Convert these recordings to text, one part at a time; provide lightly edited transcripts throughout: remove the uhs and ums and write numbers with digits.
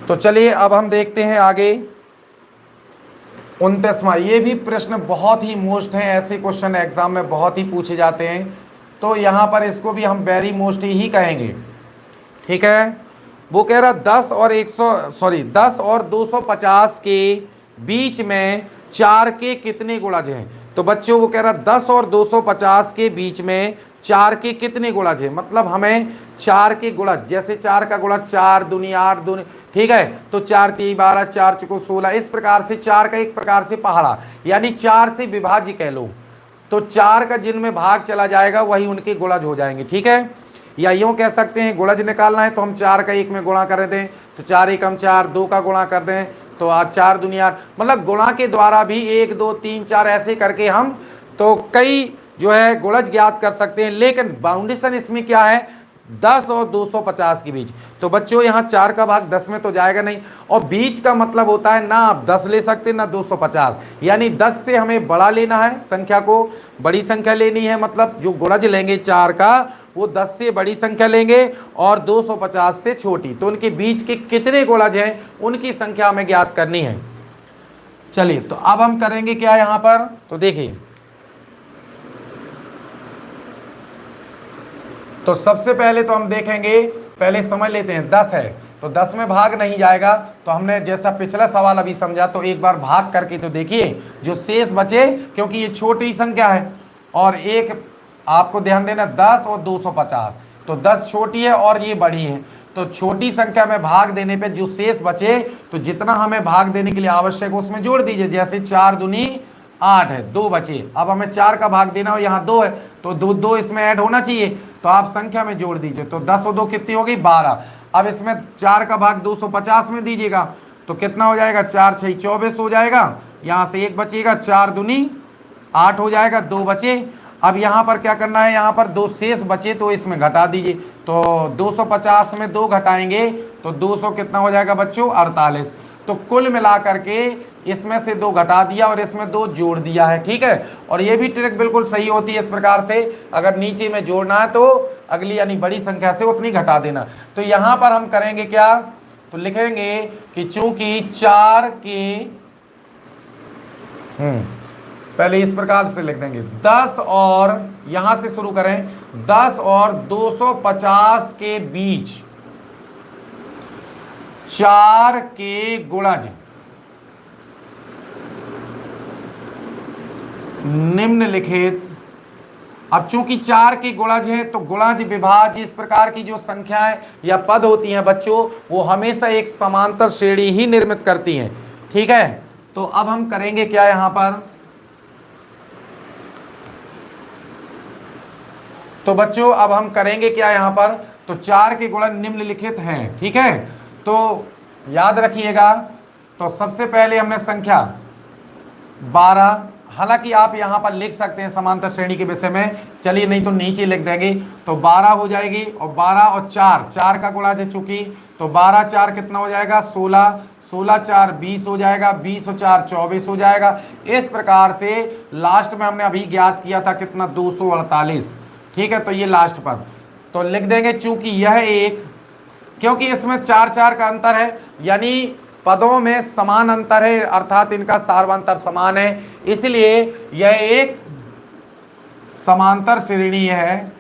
तो चलिए अब हम देखते हैं आगे 29वां। ये भी प्रश्न बहुत ही मोस्ट है, ऐसे क्वेश्चन एग्जाम में बहुत ही पूछे जाते हैं, तो यहां पर इसको भी हम वेरी मोस्ट ही कहेंगे। ठीक है, वो कह रहा 10 और 250 के बीच में 4 के कितने गुणज हैं। तो बच्चों वो कह रहा 10 और 250 के बीच में 4 के कितने गुणज हैं, मतलब हमें 4 के गुणज, जैसे 4 का गुणज 4 दूनी 8 दूनी, ठीक है, तो 4 3 12 4 चौको 16, इस प्रकार से 4 का एक प्रकार से पहाड़ा, यानी 4 से विभाज्य कह लो, तो 4 का जिनमें भाग चला जाएगा वही उनके गुणज हो जाएंगे। ठीक है, या यूं कह सकते हैं गुणज निकालना है तो हम 4 का 1 में गुणा कर दें, तो 4 एकम 4, 2 का गुणा कर दें तो आज 4 दूनी 8, मतलब गुणा के द्वारा भी 1 2 3 4 ऐसे करके हम तो कई जो है गुणज ज्ञात कर सकते हैं। लेकिन बाउंडेशन इसमें क्या है, 10 और 250 के बीच। तो बच्चों यहाँ 4 का भाग 10 में तो जाएगा नहीं, और बीच का मतलब होता है ना आप 10 ले सकते ना 250, यानी 10 से हमें बड़ा लेना है, संख्या को बड़ी संख्या लेनी है, मतलब जो गुणज लेंगे 4 का वो 10 से बड़ी संख्या लेंगे और 250 से छोटी, तो उनके बीच के कितने गुणज हैं उनकी संख्या हमें ज्ञात करनी है। चलिए तो अब हम करेंगे क्या यहां पर, तो देखिए, तो सबसे पहले तो हम देखेंगे, पहले समझ लेते हैं 10 है तो 10 में भाग नहीं जाएगा, तो हमने जैसा पिछला सवाल अभी समझा तो एक बार भाग करके तो देखिए जो शेष बचे, क्योंकि ये छोटी संख्या है और एक आपको ध्यान देना 10 और 250, तो 10 छोटी है और ये बड़ी है, तो छोटी संख्या में भाग देने पे जो शेष बचे तो जितना हमें भाग देने के लिए आवश्यक है उसमें जोड़ दीजिए, जैसे 4 दूनी 8 है, 2 बचे, अब हमें 4 का भाग देना हो, यहाँ 2 है तो 2 इसमें ऐड होना चाहिए, तो आप संख्या में जोड़ दीजिए, तो 10 और 2 कितनी होगी 12। अब इसमें 4 का भाग 250 में दीजिएगा तो कितना हो जाएगा, 4 6 24 हो जाएगा, यहाँ से 1 बचेगा, 4 दूनी 8 हो जाएगा, 2 बचे। अब यहाँ पर क्या करना है, यहाँ पर 2 शेष बचे तो इसमें घटा दीजिए, तो 250 में 2 घटाएंगे तो 200 कितना हो जाएगा बच्चों 48, तो कुल मिला करके इसमें से 2 घटा दिया और इसमें 2 जोड़ दिया है। ठीक है, और ये भी ट्रिक बिल्कुल सही होती है इस प्रकार से, अगर नीचे में जोड़ना है तो अगली यानी बड़ी संख्या से उतनी घटा देना। तो यहाँ पर हम करेंगे क्या, तो लिखेंगे कि चूंकि 4 के पहले इस प्रकार से लिख देंगे 10 और यहां से शुरू करें, 10 और 250 के बीच 4 के गुणज निम्नलिखित। अब चूंकि 4 के गुणज हैं तो गुणज विभाज्य इस प्रकार की जो संख्याएं या पद होती हैं बच्चों वो हमेशा एक समांतर श्रेणी ही निर्मित करती हैं। ठीक है, तो अब हम करेंगे क्या यहां पर, तो बच्चों अब हम करेंगे क्या यहां पर, तो 4 के गुणज निम्नलिखित हैं। ठीक है, तो याद रखिएगा, तो सबसे पहले हमने संख्या 12, हालांकि आप यहां पर लिख सकते हैं समांतर श्रेणी के विषय में, चलिए नहीं तो नीचे लिख देंगे, तो 12 हो जाएगी, और 12 और 4 का गुणज है चूंकि, तो 12 4 कितना हो जाएगा 16, 16 4 20 हो जाएगा, 20 और 4 24 हो जाएगा। इस प्रकार से लास्ट में हमने अभी ज्ञात किया था कितना 248। ठीक है, तो ये लास्ट पद तो लिख देंगे, चूंकि यह एक, क्योंकि इसमें 4 4 का अंतर है, यानी पदों में समान अंतर है, अर्थात इनका सार्वंतर समान है, इसलिए यह एक समांतर श्रेणी है।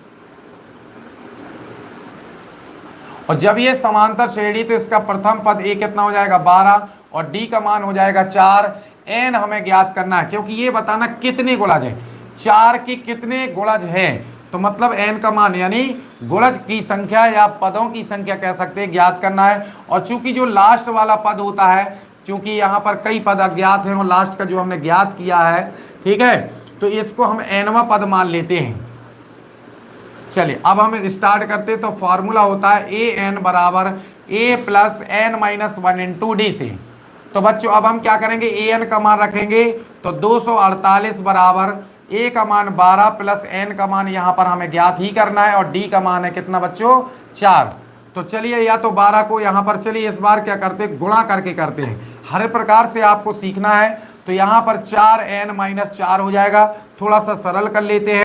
और जब ये समांतर श्रेणी तो इसका प्रथम पद ए कितना हो जाएगा 12 और डी का मान हो जाएगा 4, एन हमें ज्ञात करना है क्योंकि ये बताना कितने गुणज हैं, 4 के कितने गुणज हैं, तो मतलब n का मान यानी गुणज की संख्या या पदों की संख्या कह सकते हैं ज्ञात करना है। और चूंकि जो लास्ट वाला पद होता है, चूंकि यहाँ पर कई पद अज्ञात हैं और लास्ट का जो हमने ज्ञात किया है, ठीक है, तो इसको हम nवां पद मान लेते हैं। चलिए अब हम स्टार्ट करते हैं, तो फॉर्मूला होता है ए एन बराबर A plus N minus 1 into D से। तो बच्चों अब हम क्या करेंगे, ए एन का मान रखेंगे, तो 248 बराबर ए का मान 12 प्लस एन का मान यहाँ पर हमें ज्ञात ही करना है, और डी का मान है कितना बच्चों 4। तो चलिए या तो 12 को यहाँ पर, चलिए इस बार क्या करते हैं गुणा करके करते हैं, हर प्रकार से आपको सीखना है। तो यहाँ पर 4n माइनस 4 हो जाएगा, थोड़ा सा सरल कर लेते हैं।